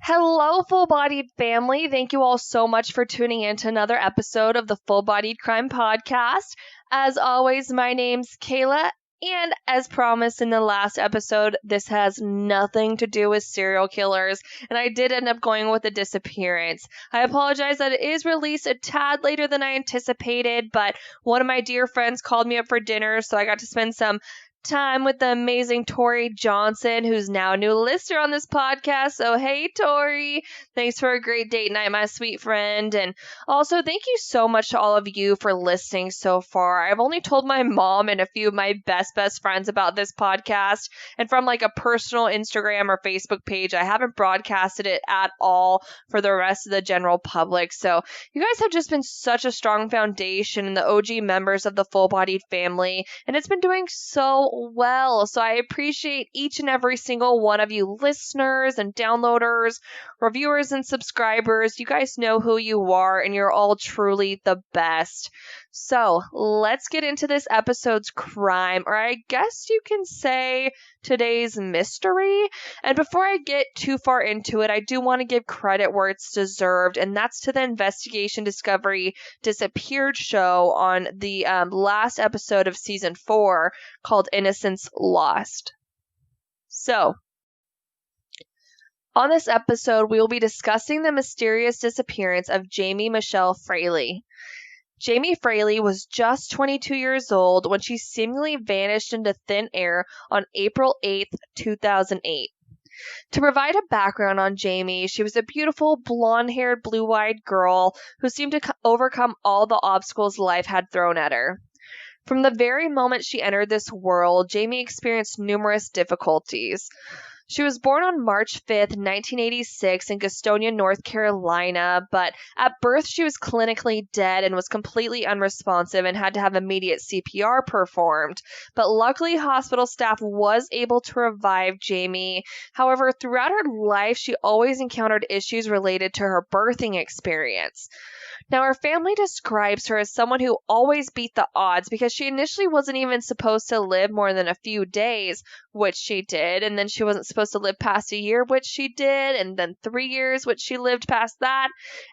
Hello, Full-Bodied family. Thank you all so much for tuning in to another episode of the Full-Bodied Crime Podcast. As always, my name's Kayla, and as promised in the last episode, this has nothing to do with serial killers, and I did end up going with a disappearance. I apologize that it is released a tad later than I anticipated, but one of my dear friends called me up for dinner, so I got to spend some time with the amazing Tori Johnson, who's now a new listener on this podcast. So hey, Tori, thanks for a great date night, my sweet friend. And also thank you so much to all of you for listening so far. I've only told my mom and a few of my best friends about this podcast, and from like a personal Instagram or Facebook page, I haven't broadcasted it at all for the rest of the general public. So you guys have just been such a strong foundation and the OG members of the Full-Bodied family, and it's been doing so well. So I appreciate each and every single one of you listeners and downloaders, reviewers and subscribers. You guys know who you are, and you're all truly the best. So let's get into this episode's crime, or I guess you can say today's mystery. And before I get too far into it, I do want to give credit where it's deserved, and that's to the Investigation Discovery Disappeared show on the last episode of season 4 called Innocence Lost. So, on this episode, we will be discussing the mysterious disappearance of Jamie Michelle Fraley. Jamie Fraley was just 22 years old when she seemingly vanished into thin air on April 8th, 2008. To provide a background on Jamie, she was a beautiful, blonde-haired, blue-eyed girl who seemed to overcome all the obstacles life had thrown at her. From the very moment she entered this world, Jamie experienced numerous difficulties. She was born on March 5th, 1986 in Gastonia, North Carolina, but at birth she was clinically dead and was completely unresponsive and had to have immediate CPR performed. But luckily, hospital staff was able to revive Jamie. However, throughout her life, she always encountered issues related to her birthing experience. Now, her family describes her as someone who always beat the odds because she initially wasn't even supposed to live more than a few days, which she did, and then she wasn't supposed to live past a year, which she did, and then 3 years, which she lived past that,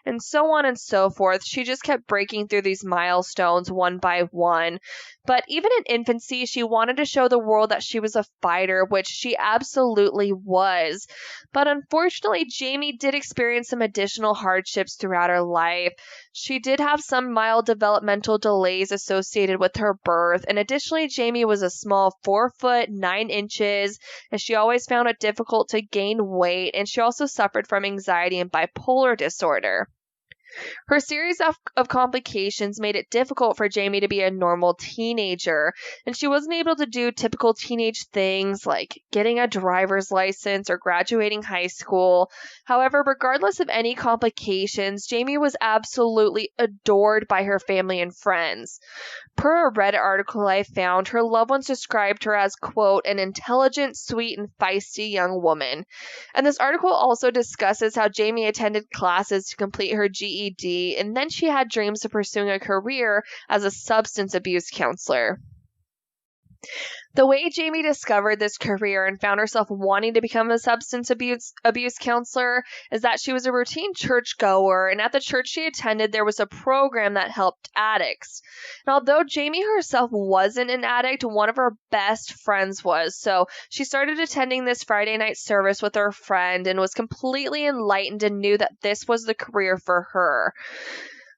and so on and so forth. She just kept breaking through these milestones one by one. But even in infancy, she wanted to show the world that she was a fighter, which she absolutely was. But unfortunately, Jamie did experience some additional hardships throughout her life. She did have some mild developmental delays associated with her birth, and additionally, Jamie was a small 4 foot 9 inches, and she always found it difficult to gain weight, and she also suffered from anxiety and bipolar disorder. Her series of complications made it difficult for Jamie to be a normal teenager, and she wasn't able to do typical teenage things like getting a driver's license or graduating high school. However, regardless of any complications, Jamie was absolutely adored by her family and friends. Per a Reddit article I found, her loved ones described her as, quote, an intelligent, sweet, and feisty young woman. And this article also discusses how Jamie attended classes to complete her GED, and then she had dreams of pursuing a career as a substance abuse counselor. The way Jamie discovered this career and found herself wanting to become a substance abuse counselor is that she was a routine churchgoer, and at the church she attended, there was a program that helped addicts. And although Jamie herself wasn't an addict, one of her best friends was. So she started attending this Friday night service with her friend and was completely enlightened and knew that this was the career for her.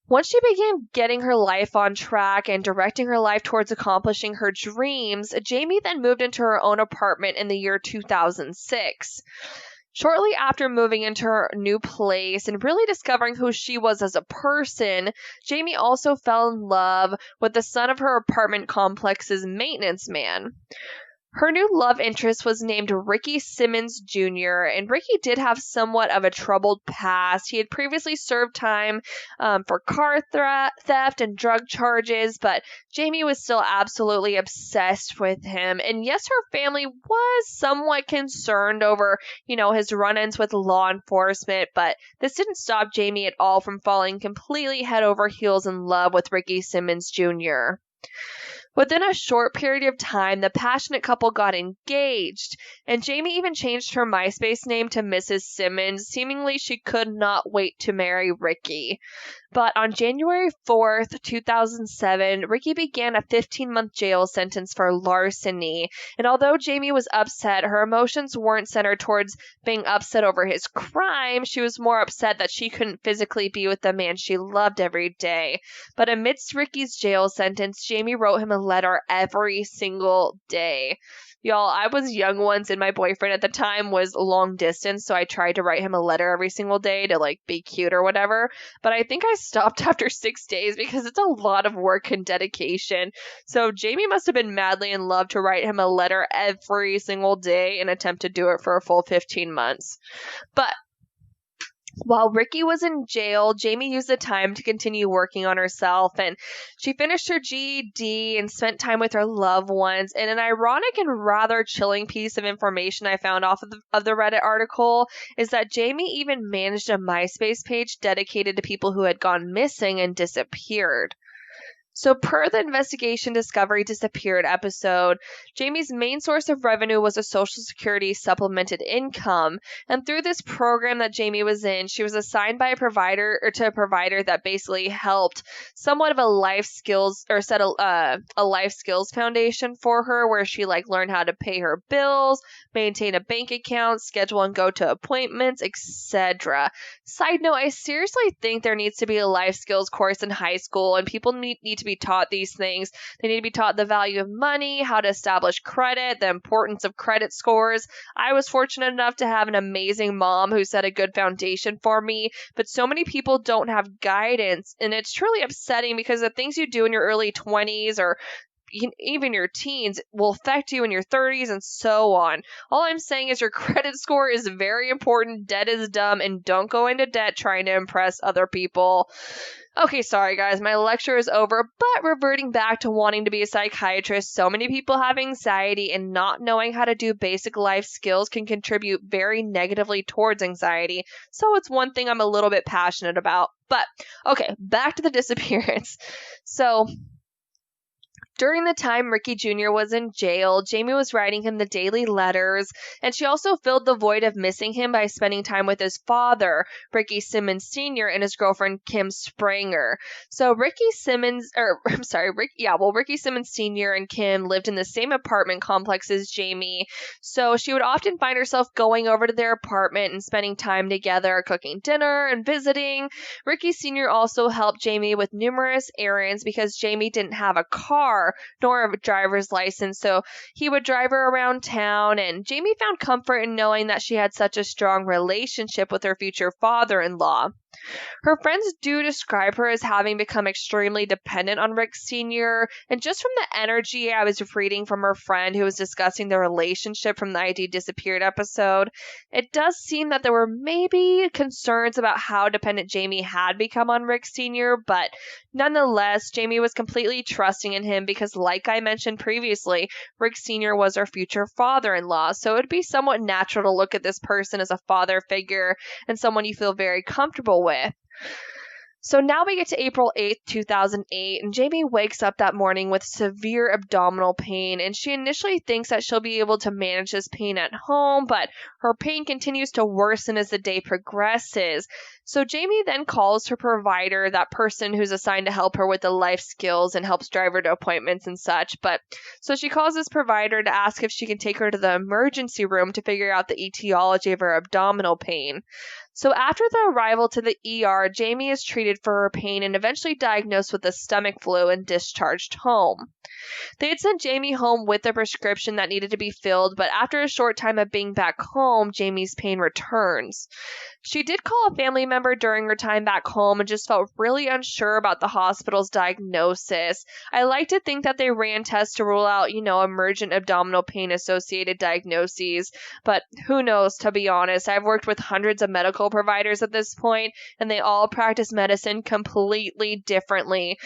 Once she began getting her life on track and directing her life towards accomplishing her dreams, Jamie then moved into her own apartment in the year 2006. Shortly after moving into her new place and really discovering who she was as a person, Jamie also fell in love with the son of her apartment complex's maintenance man. Her new love interest was named Ricky Simmons Jr., and Ricky did have somewhat of a troubled past. He had previously served time for car theft and drug charges, but Jamie was still absolutely obsessed with him. And yes, her family was somewhat concerned over, his run-ins with law enforcement, but this didn't stop Jamie at all from falling completely head over heels in love with Ricky Simmons Jr. Within a short period of time, the passionate couple got engaged, and Jamie even changed her MySpace name to Mrs. Simmons. Seemingly, she could not wait to marry Ricky. But on January 4th, 2007, Ricky began a 15-month jail sentence for larceny. And although Jamie was upset, her emotions weren't centered towards being upset over his crime. She was more upset that she couldn't physically be with the man she loved every day. But amidst Ricky's jail sentence, Jamie wrote him a letter every single day. Y'all, I was young once, and my boyfriend at the time was long distance, so I tried to write him a letter every single day to, like, be cute or whatever. But I think I stopped after 6 days because it's a lot of work and dedication. So Jamie must have been madly in love to write him a letter every single day and attempt to do it for a full 15 months. But while Ricky was in jail, Jamie used the time to continue working on herself, and she finished her GED and spent time with her loved ones. And an ironic and rather chilling piece of information I found off of the Reddit article is that Jamie even managed a MySpace page dedicated to people who had gone missing and disappeared. So per the Investigation Discovery Disappeared episode, Jamie's main source of revenue was a Social Security supplemented income. And through this program that Jamie was in, she was assigned by a provider that basically helped somewhat of a life skills or set a life skills foundation for her, where she learned how to pay her bills, maintain a bank account, schedule and go to appointments, etc. Side note, I seriously think there needs to be a life skills course in high school, and people need to be taught these things. They need to be taught the value of money, how to establish credit, the importance of credit scores. I was fortunate enough to have an amazing mom who set a good foundation for me, but so many people don't have guidance, and it's truly upsetting because the things you do in your early 20s or even your teens will affect you in your 30s and so on. All I'm saying is your credit score is very important, debt is dumb, and don't go into debt trying to impress other people. Okay, sorry guys, my lecture is over, but reverting back to wanting to be a psychiatrist, so many people have anxiety, and not knowing how to do basic life skills can contribute very negatively towards anxiety. So it's one thing I'm a little bit passionate about. But okay, back to the disappearance. So during the time Ricky Jr. was in jail, Jamie was writing him the daily letters, and she also filled the void of missing him by spending time with his father, Ricky Simmons Sr., and his girlfriend, Kim Springer. So Ricky Simmons Sr. and Kim lived in the same apartment complex as Jamie, so she would often find herself going over to their apartment and spending time together, cooking dinner and visiting. Ricky Sr. also helped Jamie with numerous errands because Jamie didn't have a car nor a driver's license, so he would drive her around town, and Jamie found comfort in knowing that she had such a strong relationship with her future father-in-law. Her friends do describe her as having become extremely dependent on Rick Sr., and just from the energy I was reading from her friend who was discussing the relationship from the ID Disappeared episode, it does seem that there were maybe concerns about how dependent Jamie had become on Rick Sr., but nonetheless, Jamie was completely trusting in him because, like I mentioned previously, Rick Sr. was her future father-in-law, so it would be somewhat natural to look at this person as a father figure and someone you feel very comfortable with. So now we get to April 8th, 2008, and Jamie wakes up that morning with severe abdominal pain, and she initially thinks that she'll be able to manage this pain at home, but her pain continues to worsen as the day progresses. So Jamie then calls her provider, that person who's assigned to help her with the life skills and helps drive her to appointments and such. So she calls this provider to ask if she can take her to the emergency room to figure out the etiology of her abdominal pain. So after the arrival to the ER, Jamie is treated for her pain and eventually diagnosed with the stomach flu and discharged home. They had sent Jamie home with a prescription that needed to be filled, but after a short time of being back home, Jamie's pain returns. She did call a family member during her time back home and just felt really unsure about the hospital's diagnosis. I like to think that they ran tests to rule out, emergent abdominal pain associated diagnoses, but who knows, to be honest. I've worked with hundreds of medical providers at this point, and they all practice medicine completely differently.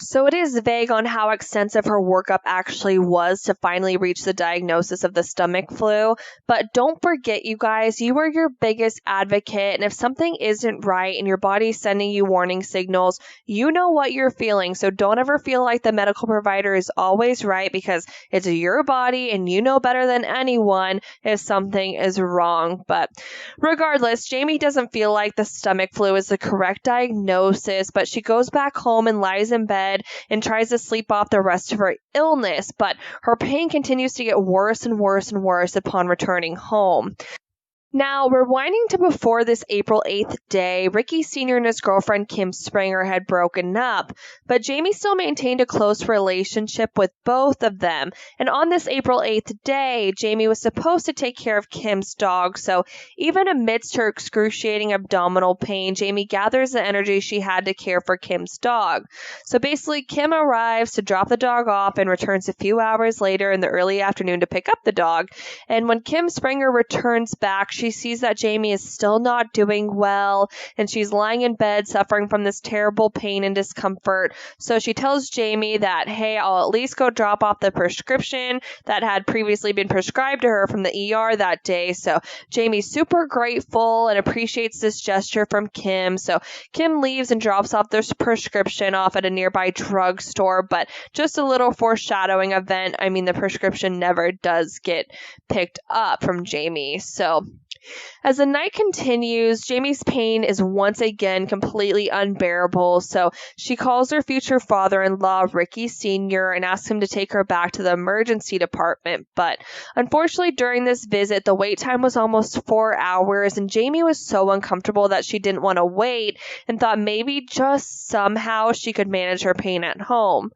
So it is vague on how extensive her workup actually was to finally reach the diagnosis of the stomach flu. But don't forget, you guys, you are your biggest advocate. And if something isn't right and your body's sending you warning signals, you know what you're feeling. So don't ever feel like the medical provider is always right, because it's your body and you know better than anyone if something is wrong. But regardless, Jamie doesn't feel like the stomach flu is the correct diagnosis, but she goes back home and lies in bed and tries to sleep off the rest of her illness, but her pain continues to get worse and worse and worse upon returning home. Now, rewinding to before this April 8th day, Ricky Sr. and his girlfriend Kim Springer had broken up, but Jamie still maintained a close relationship with both of them. And on this April 8th day, Jamie was supposed to take care of Kim's dog, so even amidst her excruciating abdominal pain, Jamie gathers the energy she had to care for Kim's dog. So basically, Kim arrives to drop the dog off and returns a few hours later in the early afternoon to pick up the dog. And when Kim Springer returns back, she sees that Jamie is still not doing well, and she's lying in bed suffering from this terrible pain and discomfort. So she tells Jamie that, hey, I'll at least go drop off the prescription that had previously been prescribed to her from the ER that day. So Jamie's super grateful and appreciates this gesture from Kim. So Kim leaves and drops off this prescription off at a nearby drugstore, but just a little foreshadowing event. I mean, the prescription never does get picked up from Jamie. So as the night continues, Jamie's pain is once again completely unbearable, so she calls her future father-in-law, Ricky Sr., and asks him to take her back to the emergency department. But unfortunately, during this visit, the wait time was almost 4 hours, and Jamie was so uncomfortable that she didn't want to wait and thought maybe just somehow she could manage her pain at home.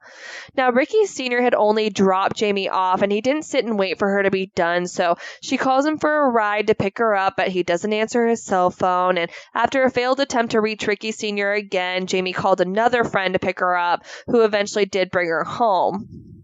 Now, Ricky Sr. had only dropped Jamie off, and he didn't sit and wait for her to be done, so she calls him for a ride to pick her up, but he doesn't answer his cell phone. And after a failed attempt to reach Ricky Sr. again, Jamie called another friend to pick her up, who eventually did bring her home.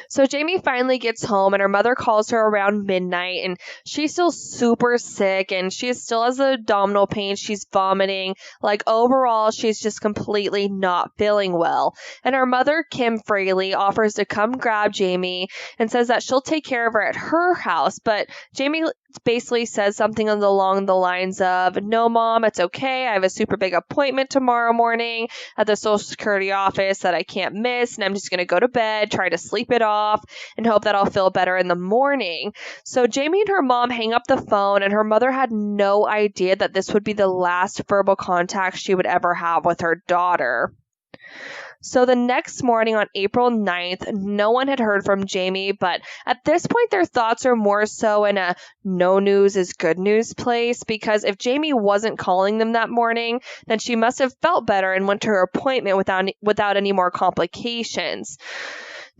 So Jamie finally gets home, and her mother calls her around midnight, and she's still super sick, and she still has the abdominal pain. She's vomiting. Like, overall, she's just completely not feeling well. And her mother, Kim Fraley, offers to come grab Jamie and says that she'll take care of her at her house. But Jamie basically says something along the lines of, no, Mom, it's okay. I have a super big appointment tomorrow morning at the Social Security office that I can't miss, and I'm just going to go to bed, try to sleep it off, and hope that I'll feel better in the morning. So Jamie and her mom hang up the phone, and her mother had no idea that this would be the last verbal contact she would ever have with her daughter. So the next morning on April 9th, no one had heard from Jamie, but at this point their thoughts are more so in a no news is good news place, because if Jamie wasn't calling them that morning, then she must have felt better and went to her appointment without any more complications.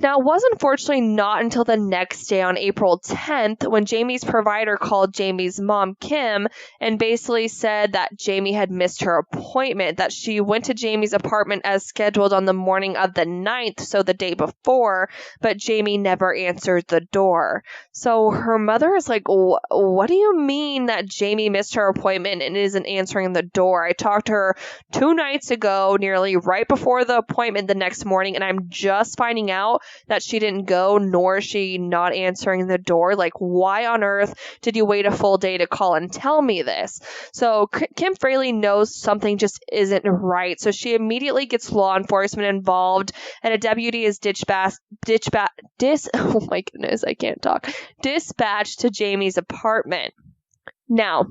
Now, it was unfortunately not until the next day on April 10th when Jamie's provider called Jamie's mom, Kim, and basically said that Jamie had missed her appointment, that she went to Jamie's apartment as scheduled on the morning of the 9th, so the day before, but Jamie never answered the door. So her mother is like, what do you mean that Jamie missed her appointment and isn't answering the door? I talked to her 2 nights ago, nearly right before the appointment the next morning, and I'm just finding out that she didn't go, nor is she not answering the door. Like, why on earth did you wait a full day to call and tell me this? So Kim Fraley knows something just isn't right, so she immediately gets law enforcement involved, and a deputy is dispatched to Jamie's apartment. Now,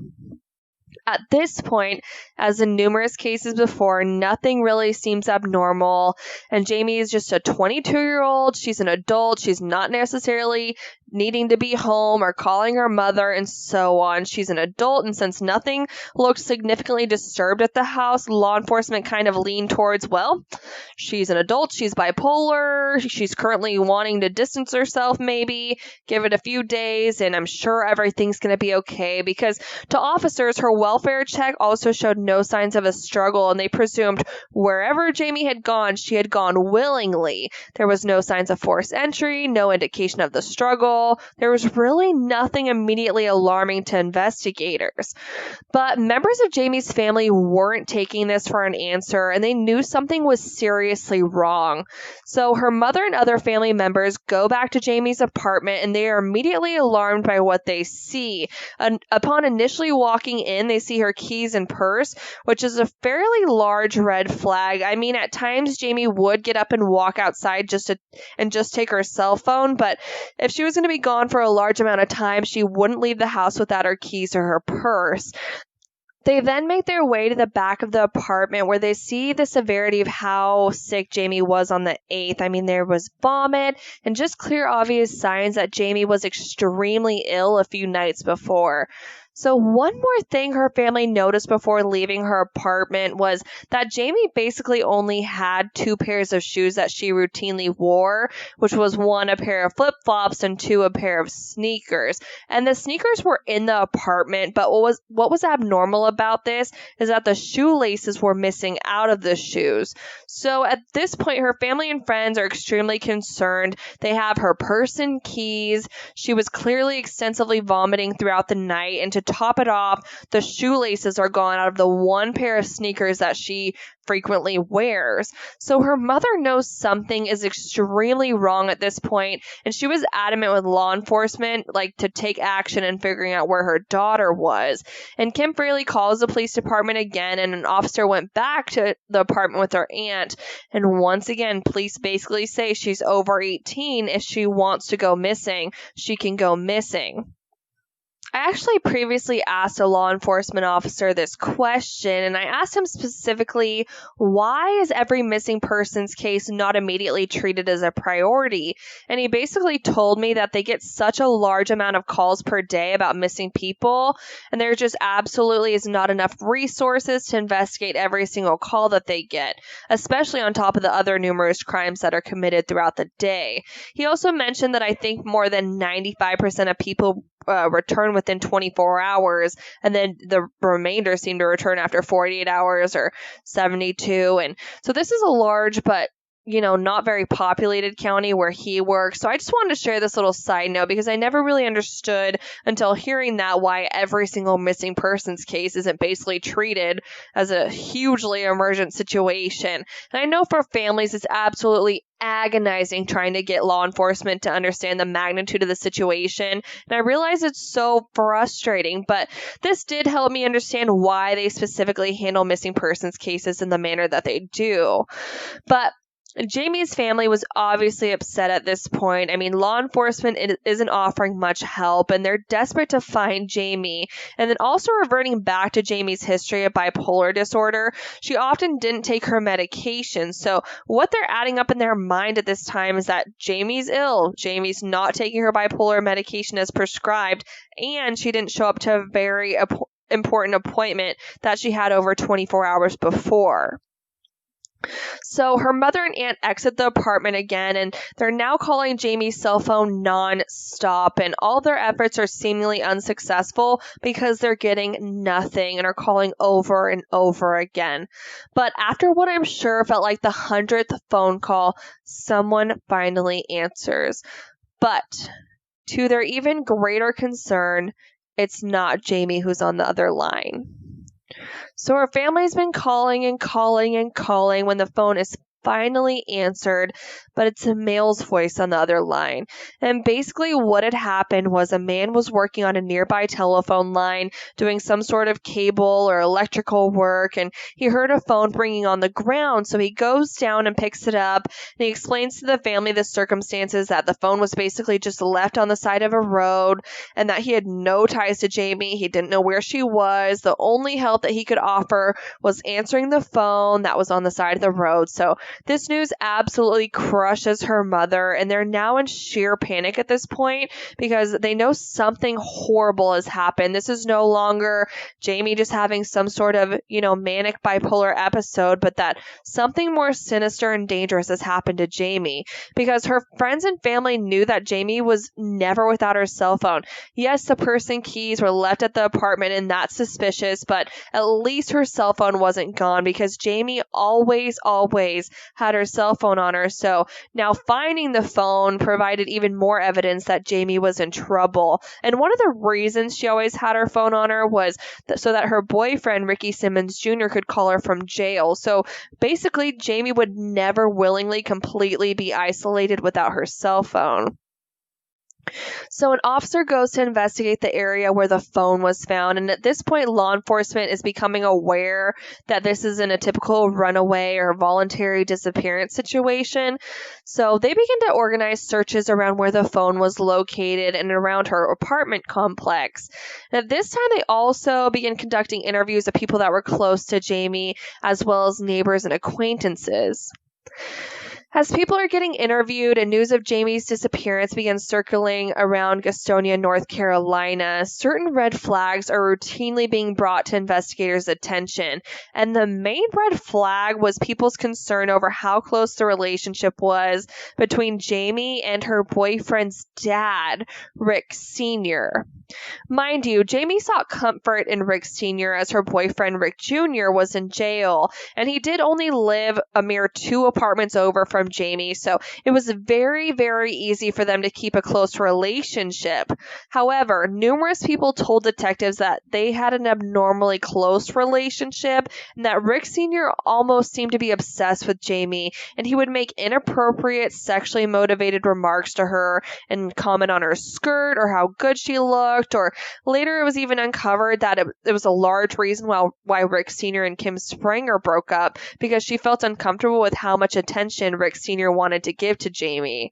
at this point, as in numerous cases before, nothing really seems abnormal, and Jamie is just a 22-year-old. She's an adult. She's not necessarily needing to be home or calling her mother and so on. She's an adult, and since nothing looks significantly disturbed at the house, law enforcement kind of lean towards, well, she's an adult, she's bipolar, she's currently wanting to distance herself maybe, give it a few days, and I'm sure everything's going to be okay, because to officers, her welfare check also showed no signs of a struggle, and they presumed wherever Jamie had gone, she had gone willingly. There was no signs of forced entry, no indication of the struggle. hospital, there was really nothing immediately alarming to investigators. But members of Jamie's family weren't taking this for an answer, and they knew something was seriously wrong. So her mother and other family members go back to Jamie's apartment, and they are immediately alarmed by what they see. Upon initially walking in, they see her keys and purse, which is a fairly large red flag. I mean, at times Jamie would get up and walk outside just take her cell phone, but if she was going to be gone for a large amount of time, she wouldn't leave the house without her keys or her purse. They then make their way to the back of the apartment where they see the severity of how sick Jamie was on the 8th. I mean, there was vomit and just clear, obvious signs that Jamie was extremely ill a few nights before. So one more thing her family noticed before leaving her apartment was that Jamie basically only had 2 pairs of shoes that she routinely wore, which was 1 a pair of flip-flops and 2 a pair of sneakers. And the sneakers were in the apartment, but what was abnormal about this is that the shoelaces were missing out of the shoes. So at this point, her family and friends are extremely concerned. They have her purse and keys. She was clearly extensively vomiting throughout the night, and to top it off, the shoelaces are gone out of the 1 pair of sneakers that she frequently wears. So her mother knows something is extremely wrong at this point, and she was adamant with law enforcement, to take action in figuring out where her daughter was. And Kim Fraley calls the police department again, and an officer went back to the apartment with her aunt. And once again, police basically say she's over 18. If she wants to go missing, she can go missing. I actually previously asked a law enforcement officer this question, and I asked him specifically, why is every missing persons case not immediately treated as a priority? And he basically told me that they get such a large amount of calls per day about missing people, and there just absolutely is not enough resources to investigate every single call that they get, especially on top of the other numerous crimes that are committed throughout the day. He also mentioned that I think more than 95% of people return within 24 hours, and then the remainder seem to return after 48 hours or 72. And so this is a large but not very populated county where he works. So I just wanted to share this little side note because I never really understood until hearing that why every single missing persons case isn't basically treated as a hugely emergent situation. And I know for families it's absolutely agonizing trying to get law enforcement to understand the magnitude of the situation. And I realize it's so frustrating, but this did help me understand why they specifically handle missing persons cases in the manner that they do. But Jamie's family was obviously upset at this point. I mean, law enforcement isn't offering much help, and they're desperate to find Jamie. And then also reverting back to Jamie's history of bipolar disorder, she often didn't take her medication. So what they're adding up in their mind at this time is that Jamie's ill, Jamie's not taking her bipolar medication as prescribed, and she didn't show up to a very important appointment that she had over 24 hours before. So her mother and aunt exit the apartment again, and they're now calling Jamie's cell phone non-stop, and all their efforts are seemingly unsuccessful because they're getting nothing and are calling over and over again. But after what I'm sure felt like the 100th phone call, someone finally answers. But to their even greater concern, it's not Jamie who's on the other line. So her family's been calling and calling and calling when the phone is finally answered, but it's a male's voice on the other line. And basically what had happened was a man was working on a nearby telephone line doing some sort of cable or electrical work, and he heard a phone ringing on the ground. So he goes down and picks it up, and he explains to the family the circumstances, that the phone was basically just left on the side of a road and that he had no ties to Jamie. He didn't know where she was. The only help that he could offer was answering the phone that was on the side of the road. So this news absolutely crushes her mother, and they're now in sheer panic at this point because they know something horrible has happened. This is no longer Jamie just having some sort of, manic bipolar episode, but that something more sinister and dangerous has happened to Jamie, because her friends and family knew that Jamie was never without her cell phone. Yes, the purse and keys were left at the apartment, and that's suspicious, but at least her cell phone wasn't gone, because Jamie always had her cell phone on her. So now finding the phone provided even more evidence that Jamie was in trouble. And one of the reasons she always had her phone on her was so that her boyfriend, Ricky Simmons Jr., could call her from jail. So basically, Jamie would never willingly completely be isolated without her cell phone. So an officer goes to investigate the area where the phone was found, and at this point, law enforcement is becoming aware that this isn't a typical runaway or voluntary disappearance situation. So they begin to organize searches around where the phone was located and around her apartment complex. And at this time, they also begin conducting interviews of people that were close to Jamie, as well as neighbors and acquaintances. As people are getting interviewed and news of Jamie's disappearance begins circling around Gastonia, North Carolina, certain red flags are routinely being brought to investigators' attention. And the main red flag was people's concern over how close the relationship was between Jamie and her boyfriend's dad, Rick Sr. Mind you, Jamie sought comfort in Rick Sr. as her boyfriend Rick Jr. was in jail, and he did only live a mere 2 apartments over from Jamie, so it was very, very easy for them to keep a close relationship. However, numerous people told detectives that they had an abnormally close relationship and that Rick Sr. almost seemed to be obsessed with Jamie, and he would make inappropriate sexually motivated remarks to her and comment on her skirt or how good she looked. Or later it was even uncovered that it was a large reason why Rick Sr. and Kim Springer broke up, because she felt uncomfortable with how much attention Rick Sr. wanted to give to Jamie.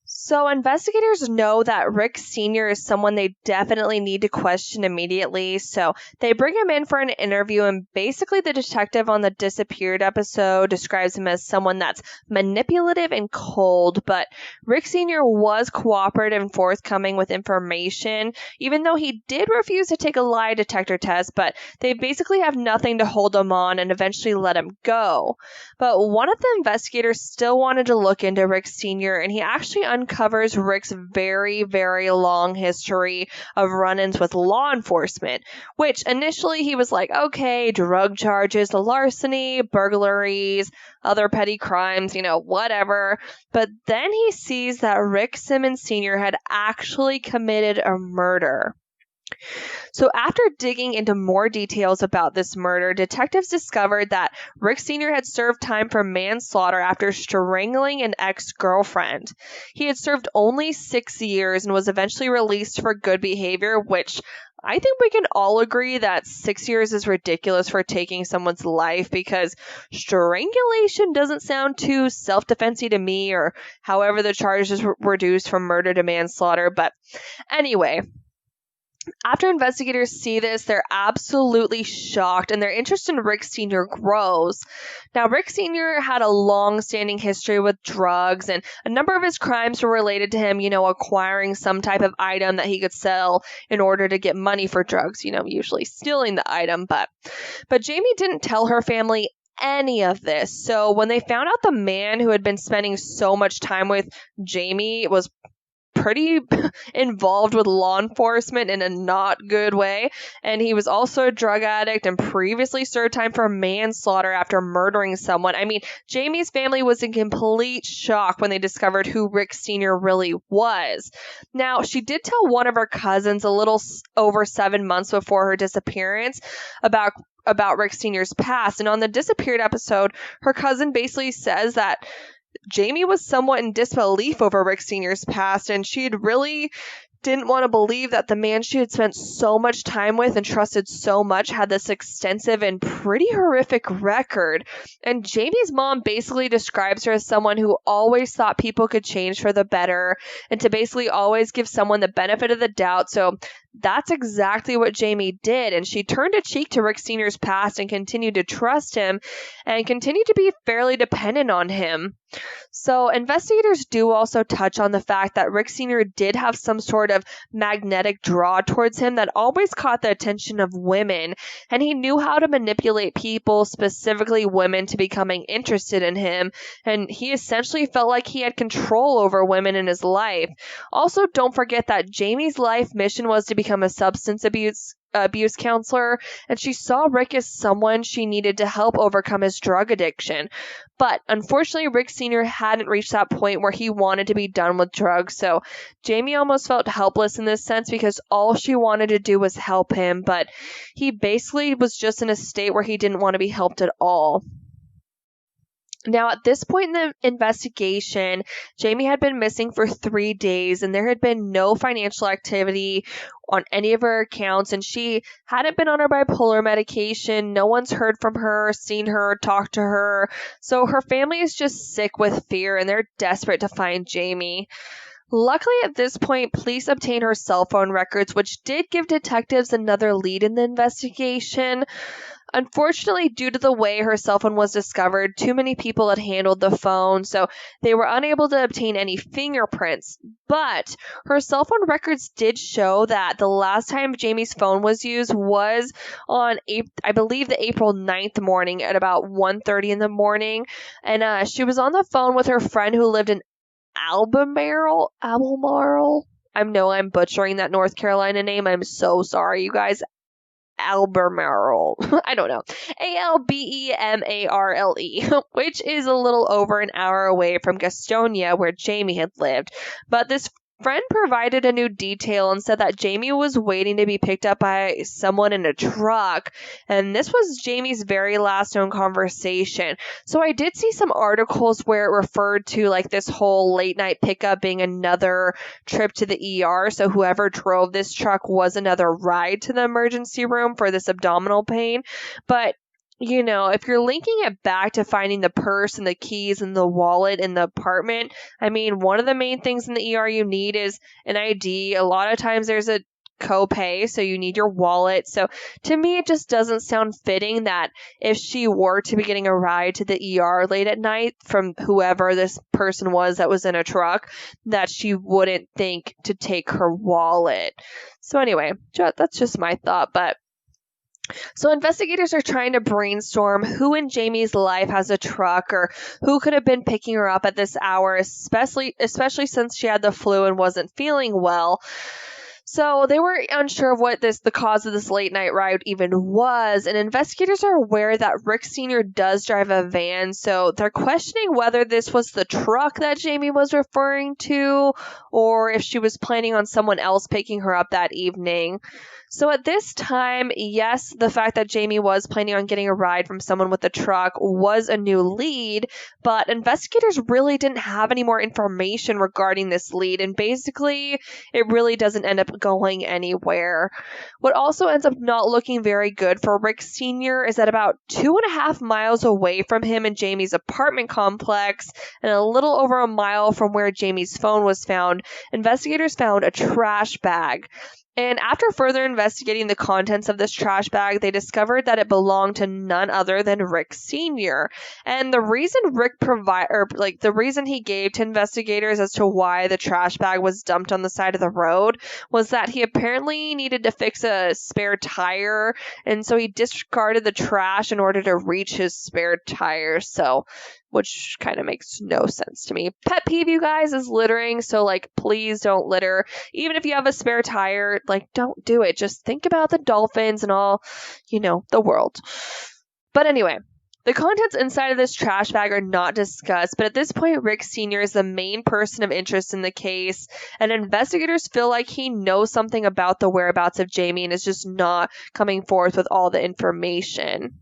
So investigators know that Rick Sr. is someone they definitely need to question immediately, so they bring him in for an interview, and basically the detective on the Disappeared episode describes him as someone that's manipulative and cold, but Rick Sr. was cooperative and forthcoming with information, even though he did refuse to take a lie detector test, but they basically have nothing to hold him on and eventually let him go. But one of the investigators still wanted to look into Rick Sr., and he actually uncovers Rick's very, very long history of run-ins with law enforcement, which initially he was like, okay, drug charges, larceny, burglaries, other petty crimes, whatever. But then he sees that Rick Simmons Sr. had actually committed a murder. So after digging into more details about this murder, detectives discovered that Rick Sr. had served time for manslaughter after strangling an ex-girlfriend. He had served only 6 years and was eventually released for good behavior, which I think we can all agree that 6 years is ridiculous for taking someone's life, because strangulation doesn't sound too self-defense-y to me, or however the charges were reduced from murder to manslaughter. But anyway, after investigators see this, they're absolutely shocked, and their interest in Rick Sr. grows. Now, Rick Sr. had a long-standing history with drugs, and a number of his crimes were related to him, acquiring some type of item that he could sell in order to get money for drugs, usually stealing the item. But Jamie didn't tell her family any of this. So when they found out the man who had been spending so much time with Jamie was pretty involved with law enforcement in a not good way, and he was also a drug addict and previously served time for manslaughter after murdering someone. I mean, Jamie's family was in complete shock when they discovered who Rick Sr. really was. Now, she did tell one of her cousins a little over 7 months before her disappearance about Rick Sr.'s past, and on the Disappeared episode, her cousin basically says that Jamie was somewhat in disbelief over Rick Sr.'s past, and she really didn't want to believe that the man she had spent so much time with and trusted so much had this extensive and pretty horrific record. And Jamie's mom basically describes her as someone who always thought people could change for the better, and to basically always give someone the benefit of the doubt. So that's exactly what Jamie did, and she turned a cheek to Rick Sr.'s past and continued to trust him and continued to be fairly dependent on him. So investigators do also touch on the fact that Rick Sr. did have some sort of magnetic draw towards him that always caught the attention of women, and he knew how to manipulate people, specifically women, to becoming interested in him, and he essentially felt like he had control over women in his life. Also, don't forget that Jamie's life mission was to become a substance abuse abuse counselor, and she saw Rick as someone she needed to help overcome his drug addiction. But unfortunately, Rick Sr. hadn't reached that point where he wanted to be done with drugs, so Jamie almost felt helpless in this sense because all she wanted to do was help him, but he basically was just in a state where he didn't want to be helped at all. Now, at this point in the investigation, Jamie had been missing for 3 days, and there had been no financial activity on any of her accounts, and she hadn't been on her bipolar medication. No one's heard from her, seen her, talked to her. So her family is just sick with fear, and they're desperate to find Jamie. Luckily, at this point, police obtained her cell phone records, which did give detectives another lead in the investigation. Unfortunately, due to the way her cell phone was discovered, too many people had handled the phone, so they were unable to obtain any fingerprints. But her cell phone records did show that the last time Jamie's phone was used was on, I believe, the April 9th morning at about 1:30 in the morning. And she was on the phone with her friend who lived in Albemarle. I'm butchering that North Carolina name. I'm so sorry, you guys. Albemarle. I don't know. Albemarle, which is a little over an hour away from Gastonia, where Jamie had lived. But this friend provided a new detail and said that Jamie was waiting to be picked up by someone in a truck, and this was Jamie's very last known conversation. So I did see some articles where it referred to like this whole late night pickup being another trip to the ER, so whoever drove this truck was another ride to the emergency room for this abdominal pain. But you know, if you're linking it back to finding the purse and the keys and the wallet in the apartment, I mean, one of the main things in the ER you need is an ID. A lot of times there's a copay, so you need your wallet. So to me, it just doesn't sound fitting that if she were to be getting a ride to the ER late at night from whoever this person was that was in a truck, that she wouldn't think to take her wallet. So anyway, that's just my thought, but so investigators are trying to brainstorm who in Jamie's life has a truck or who could have been picking her up at this hour, especially since she had the flu and wasn't feeling well. So they were unsure of what the cause of this late night ride even was, and investigators are aware that Rick Sr. does drive a van, so they're questioning whether this was the truck that Jamie was referring to or if she was planning on someone else picking her up that evening. So at this time, yes, the fact that Jamie was planning on getting a ride from someone with a truck was a new lead, but investigators really didn't have any more information regarding this lead, and basically it really doesn't end up going anywhere. What also ends up not looking very good for Rick Sr. is that about 2.5 miles away from him and Jamie's apartment complex, and a little over a mile from where Jamie's phone was found, investigators found a trash bag. And after further investigating the contents of this trash bag, they discovered that it belonged to none other than Rick Sr. And the reason the reason he gave to investigators as to why the trash bag was dumped on the side of the road was that he apparently needed to fix a spare tire, and so he discarded the trash in order to reach his spare tire. Which kind of makes no sense to me. Pet peeve, you guys, is littering. So, please don't litter. Even if you have a spare tire, don't do it. Just think about the dolphins and all, the world. But anyway, the contents inside of this trash bag are not discussed, but at this point, Rick Sr. is the main person of interest in the case, and investigators feel like he knows something about the whereabouts of Jamie and is just not coming forth with all the information.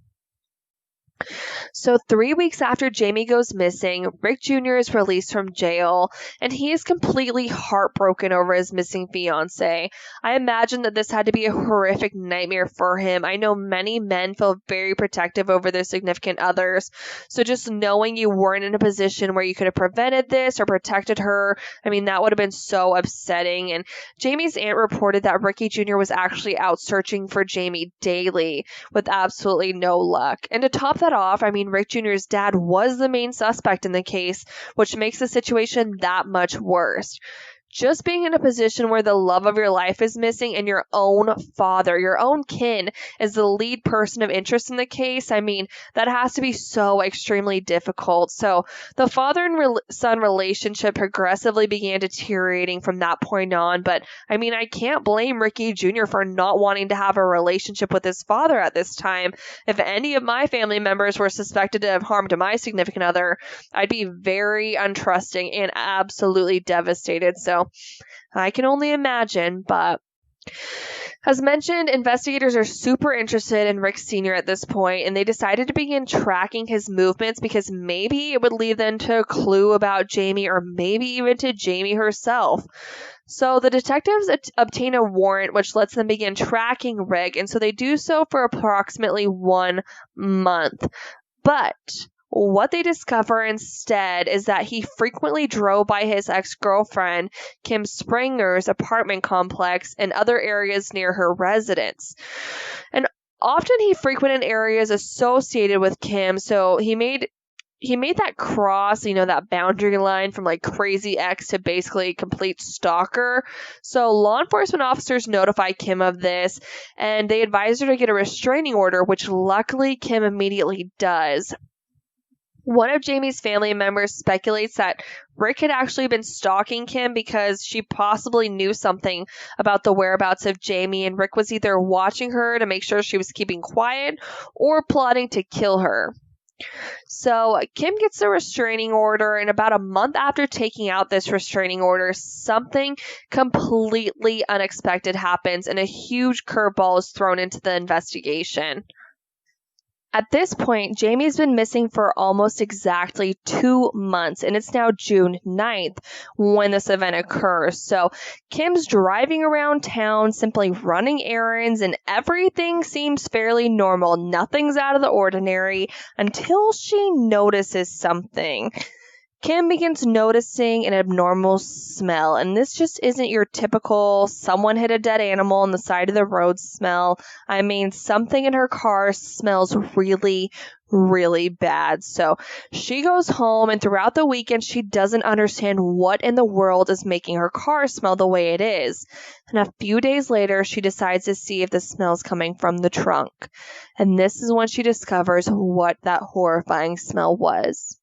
So 3 weeks after Jamie goes missing, Rick Jr. is released from jail, and he is completely heartbroken over his missing fiancée. I imagine that this had to be a horrific nightmare for him. I know many men feel very protective over their significant others, so just knowing you weren't in a position where you could have prevented this or protected her, that would have been so upsetting. And Jamie's aunt reported that Ricky Jr. was actually out searching for Jamie daily with absolutely no luck. And to top that off, Rick Jr.'s dad was the main suspect in the case, which makes the situation that much worse. just being in a position where the love of your life is missing and your own father, your own kin, is the lead person of interest in the case, I mean, that has to be so extremely difficult. So the father and son relationship progressively began deteriorating from that point on. But I mean, I can't blame Ricky Jr. for not wanting to have a relationship with his father at this time. If any of my family members were suspected to have harmed my significant other, I'd be very untrusting and absolutely devastated. So I can only imagine, but as mentioned, investigators are super interested in Rick Sr. at this point, and they decided to begin tracking his movements because maybe it would lead them to a clue about Jamie, or maybe even to Jamie herself. So the detectives obtain a warrant which lets them begin tracking Rick, and so they do so for approximately 1 month. But what they discover instead is that he frequently drove by his ex-girlfriend, Kim Springer's apartment complex and other areas near her residence. And often he frequented areas associated with Kim, so he made that cross, that boundary line from like crazy ex to basically complete stalker. So law enforcement officers notify Kim of this, and they advise her to get a restraining order, which luckily Kim immediately does. One of Jamie's family members speculates that Rick had actually been stalking Kim because she possibly knew something about the whereabouts of Jamie, and Rick was either watching her to make sure she was keeping quiet or plotting to kill her. So Kim gets a restraining order, and about a month after taking out this restraining order, something completely unexpected happens, and a huge curveball is thrown into the investigation. At this point, Jamie's been missing for almost exactly 2 months, and it's now June 9th when this event occurs. So Kim's driving around town, simply running errands, and everything seems fairly normal. Nothing's out of the ordinary until she notices something. Kim begins noticing an abnormal smell, and this just isn't your typical someone hit a dead animal on the side of the road smell. I mean, something in her car smells really, really bad. So she goes home, and throughout the weekend, she doesn't understand what in the world is making her car smell the way it is. And a few days later, she decides to see if the smell's coming from the trunk. And this is when she discovers what that horrifying smell was.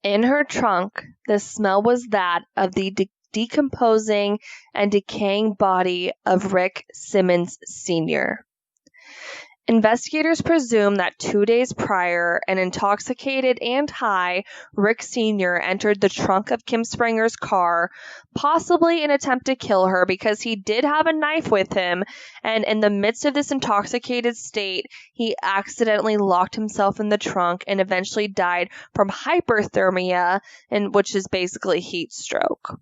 In her trunk, the smell was that of the decomposing and decaying body of Rick Simmons Sr. Investigators presume that 2 days prior, an intoxicated and high Rick Sr. entered the trunk of Kim Springer's car, possibly in an attempt to kill her because he did have a knife with him, and in the midst of this intoxicated state, he accidentally locked himself in the trunk and eventually died from hyperthermia, which is basically heat stroke.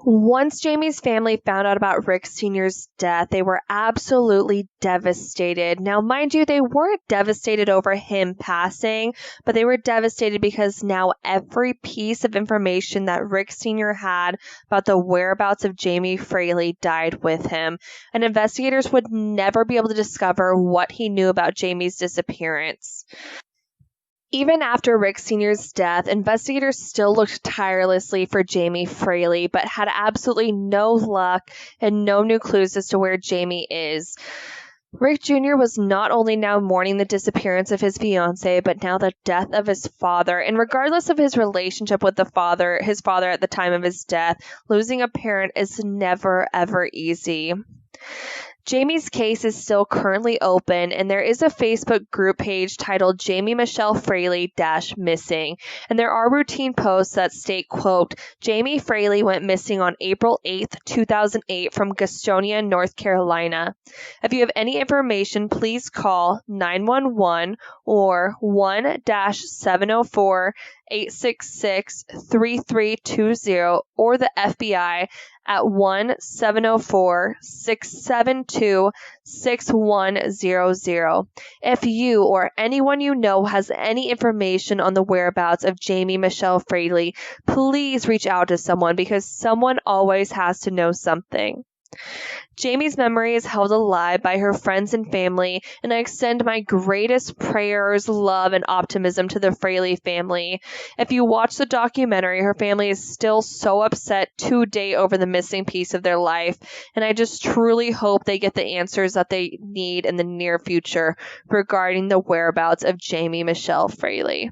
Once Jamie's family found out about Rick Sr.'s death, they were absolutely devastated. Now, mind you, they weren't devastated over him passing, but they were devastated because now every piece of information that Rick Sr. had about the whereabouts of Jamie Fraley died with him, and investigators would never be able to discover what he knew about Jamie's disappearance. Even after Rick Sr.'s death, investigators still looked tirelessly for Jamie Fraley, but had absolutely no luck and no new clues as to where Jamie is. Rick Jr. was not only now mourning the disappearance of his fiancée, but now the death of his father. And regardless of his relationship with his father at the time of his death, losing a parent is never, ever easy. Jamie's case is still currently open, and there is a Facebook group page titled Jamie Michelle Fraley -missing, and there are routine posts that state, quote, Jamie Fraley went missing on April 8th, 2008 from Gastonia, North Carolina. If you have any information, please call 911 or 1-704-866-3320 or the FBI at 1-704-672-6100. If you or anyone you know has any information on the whereabouts of Jamie Michelle Fraley, please reach out to someone because someone always has to know something. Jamie's memory is held alive by her friends and family, and I extend my greatest prayers, love, and optimism to the Fraley family. If you watch the documentary, her family is still so upset today over the missing piece of their life, and I just truly hope they get the answers that they need in the near future regarding the whereabouts of Jamie Michelle Fraley.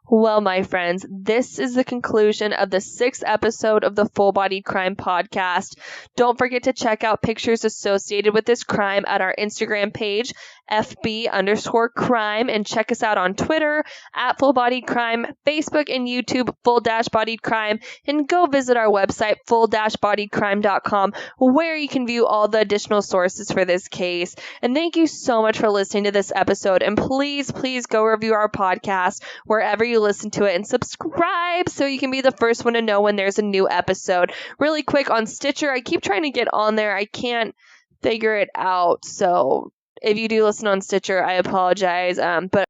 Well, my friends, this is the conclusion of the 6th episode of the Full-Bodied Crime podcast. Don't forget to check out pictures associated with this crime at our Instagram page, FB_crime, and check us out on Twitter at Full-Bodied Crime, Facebook and YouTube, Full-Bodied Crime, and go visit our website, full-bodiedcrime.com, where you can view all the additional sources for this case. And thank you so much for listening to this episode, and please go review our podcast wherever you listen to it, and subscribe so you can be the first one to know when there's a new episode. Really quick, on Stitcher, I keep trying to get on there. I can't figure it out. So if you do listen on Stitcher, I apologize. But